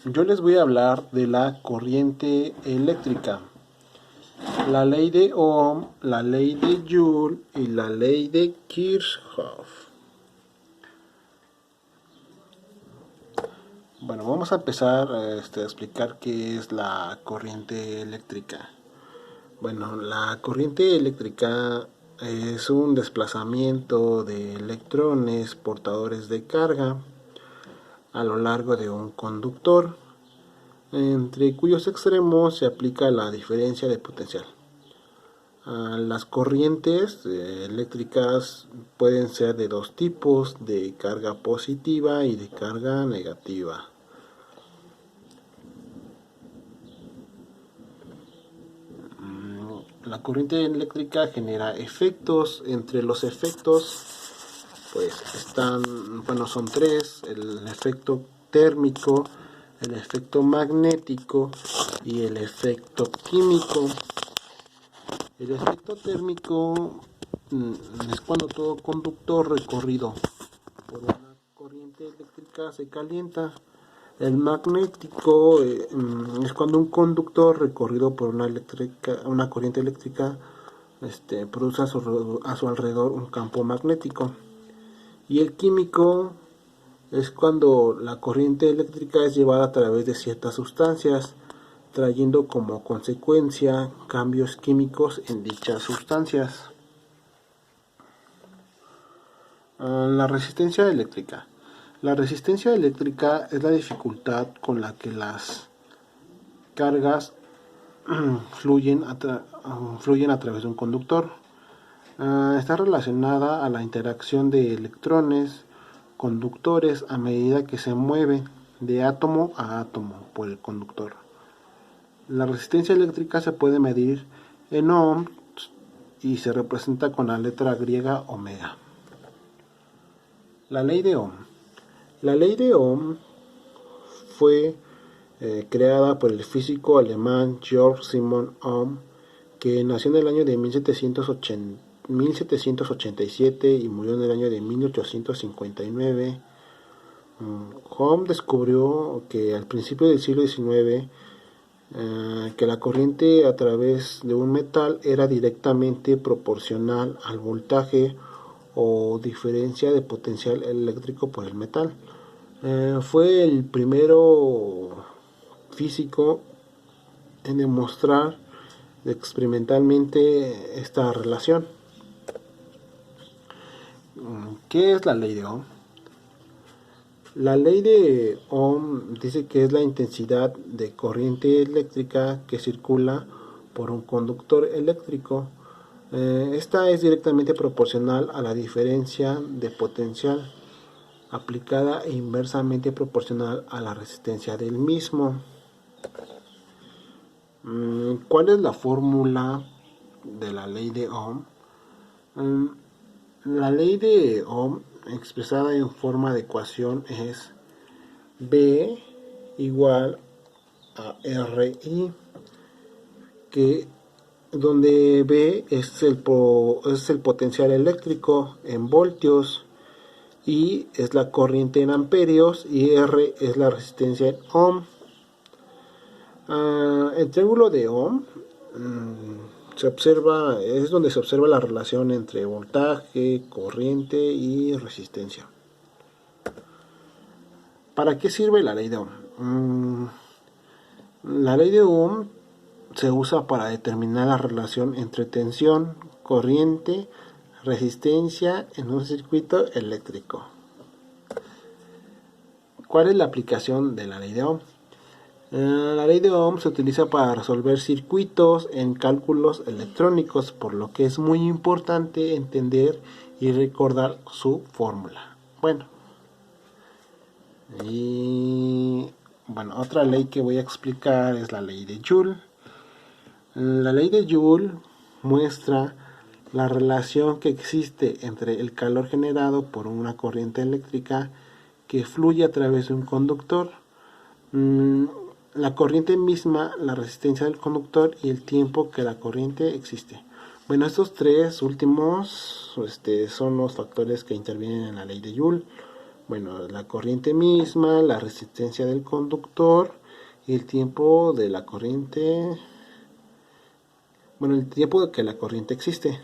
Yo les voy a hablar de la corriente eléctrica, la ley de Ohm, la ley de Joule y la ley de Kirchhoff. Bueno, vamos a empezar a explicar qué es la corriente eléctrica. Bueno, la corriente eléctrica es un desplazamiento de electrones portadores de carga a lo largo de un conductor, entre cuyos extremos se aplica la diferencia de potencial. Las corrientes eléctricas pueden ser de dos tipos, de carga positiva y de carga negativa. La corriente eléctrica genera efectos. Entre los efectos pues son tres: el efecto térmico, el efecto magnético y el efecto químico. El efecto térmico es cuando todo conductor recorrido por una corriente eléctrica se calienta. El magnético es cuando un conductor recorrido por una corriente eléctrica produce a su alrededor un campo magnético. Y el químico es cuando la corriente eléctrica es llevada a través de ciertas sustancias, trayendo como consecuencia cambios químicos en dichas sustancias. La resistencia eléctrica. La resistencia eléctrica es la dificultad con la que las cargas fluyen a través de un conductor. Está relacionada a la interacción de electrones conductores a medida que se mueve de átomo a átomo por el conductor. La resistencia eléctrica se puede medir en ohms y se representa con la letra griega omega. La ley de Ohm. La ley de Ohm fue creada por el físico alemán Georg Simon Ohm, que nació en el año de 1787 y murió en el año de 1859. Ohm descubrió que al principio del siglo XIX que la corriente a través de un metal era directamente proporcional al voltaje o diferencia de potencial eléctrico por el metal. Fue el primero físico en demostrar experimentalmente esta relación. ¿Qué es la ley de Ohm? La ley de Ohm dice que es la intensidad de corriente eléctrica que circula por un conductor eléctrico. Esta es directamente proporcional a la diferencia de potencial, aplicada e inversamente proporcional a la resistencia del mismo. ¿Cuál es la fórmula de la ley de Ohm? La ley de Ohm, expresada en forma de ecuación, es B igual a RI, donde B es el potencial eléctrico en voltios, I es la corriente en amperios y R es la resistencia en ohm. El triángulo de Ohm es donde se observa la relación entre voltaje, corriente y resistencia. ¿Para qué sirve la ley de Ohm? La ley de Ohm se usa para determinar la relación entre tensión, corriente, resistencia en un circuito eléctrico. ¿Cuál es la aplicación de la ley de Ohm? La ley de Ohm se utiliza para resolver circuitos en cálculos electrónicos, por lo que es muy importante entender y recordar su fórmula. Otra ley que voy a explicar es la ley de Joule. La ley de Joule muestra la relación que existe entre el calor generado por una corriente eléctrica que fluye a través de un conductor, la corriente misma, la resistencia del conductor y el tiempo que la corriente existe. Estos tres últimos son los factores que intervienen en la ley de Joule. Bueno, la corriente misma, la resistencia del conductor y el tiempo de la corriente, bueno, el tiempo de que la corriente existe.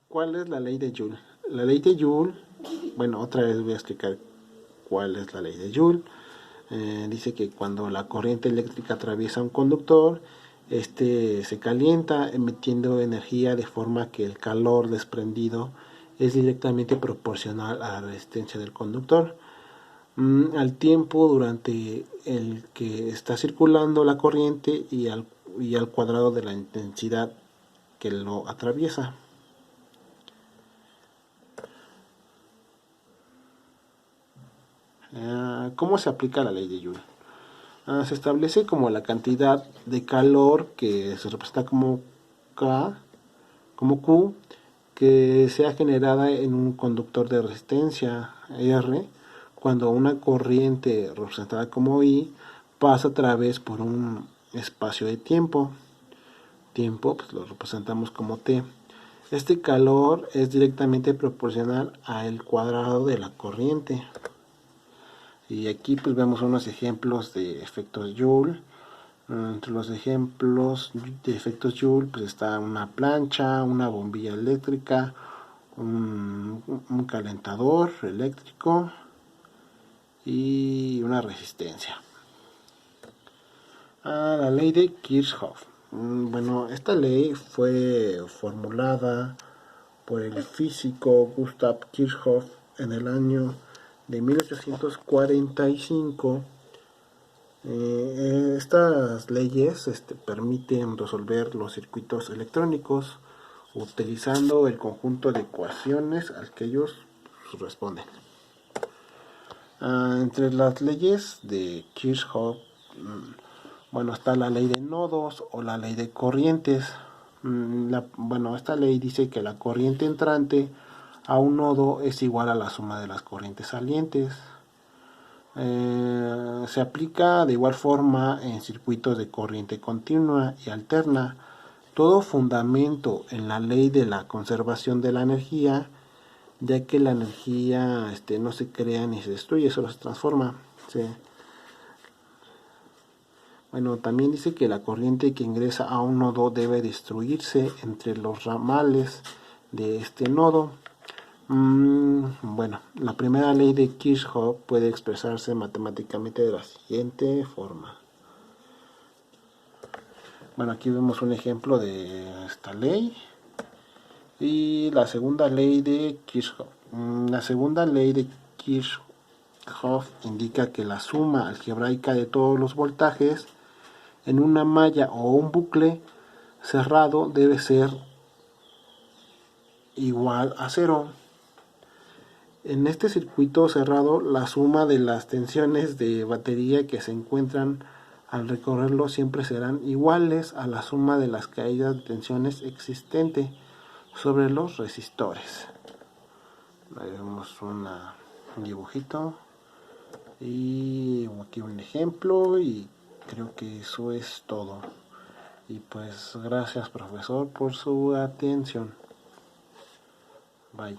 ¿Cuál es la ley de Joule? La ley de Joule, bueno, otra vez voy a explicar cuál es la ley de Joule. Dice que cuando la corriente eléctrica atraviesa un conductor, este se calienta emitiendo energía de forma que el calor desprendido es directamente proporcional a la resistencia del conductor, al tiempo durante el que está circulando la corriente y al cuadrado de la intensidad que lo atraviesa. ¿Cómo se aplica la ley de Joule? Se establece como la cantidad de calor que se representa como K, como Q, que sea generada en un conductor de resistencia R, cuando una corriente representada como I pasa a través por un espacio de tiempo. Tiempo pues lo representamos como T. Este calor es directamente proporcional al cuadrado de la corriente. Y aquí pues vemos unos ejemplos de efectos Joule. Entre los ejemplos de efectos Joule pues está una plancha, una bombilla eléctrica, un calentador eléctrico y una resistencia. La ley de Kirchhoff. Bueno, esta ley fue formulada por el físico Gustav Kirchhoff en el año de 1845. Estas leyes permiten resolver los circuitos electrónicos utilizando el conjunto de ecuaciones al que ellos responden. Entre las leyes de Kirchhoff, bueno, está la ley de nodos o la ley de corrientes. Bueno, esta ley dice que la corriente entrante a un nodo es igual a la suma de las corrientes salientes. Se aplica de igual forma en circuitos de corriente continua y alterna. Todo fundamento en la ley de la conservación de la energía, ya que la energía no se crea ni se destruye, solo se transforma. ¿Sí? Bueno, también dice que la corriente que ingresa a un nodo debe destruirse entre los ramales de este nodo. Bueno, la primera ley de Kirchhoff puede expresarse matemáticamente de la siguiente forma. Bueno, aquí vemos un ejemplo de esta ley y la segunda ley de Kirchhoff. La segunda ley de Kirchhoff indica que la suma algebraica de todos los voltajes en una malla o un bucle cerrado debe ser igual a cero. En este circuito cerrado, la suma de las tensiones de batería que se encuentran al recorrerlo siempre serán iguales a la suma de las caídas de tensiones existente sobre los resistores. Ahí vemos un dibujito y aquí un ejemplo y creo que eso es todo. Y pues gracias profesor por su atención. Bye.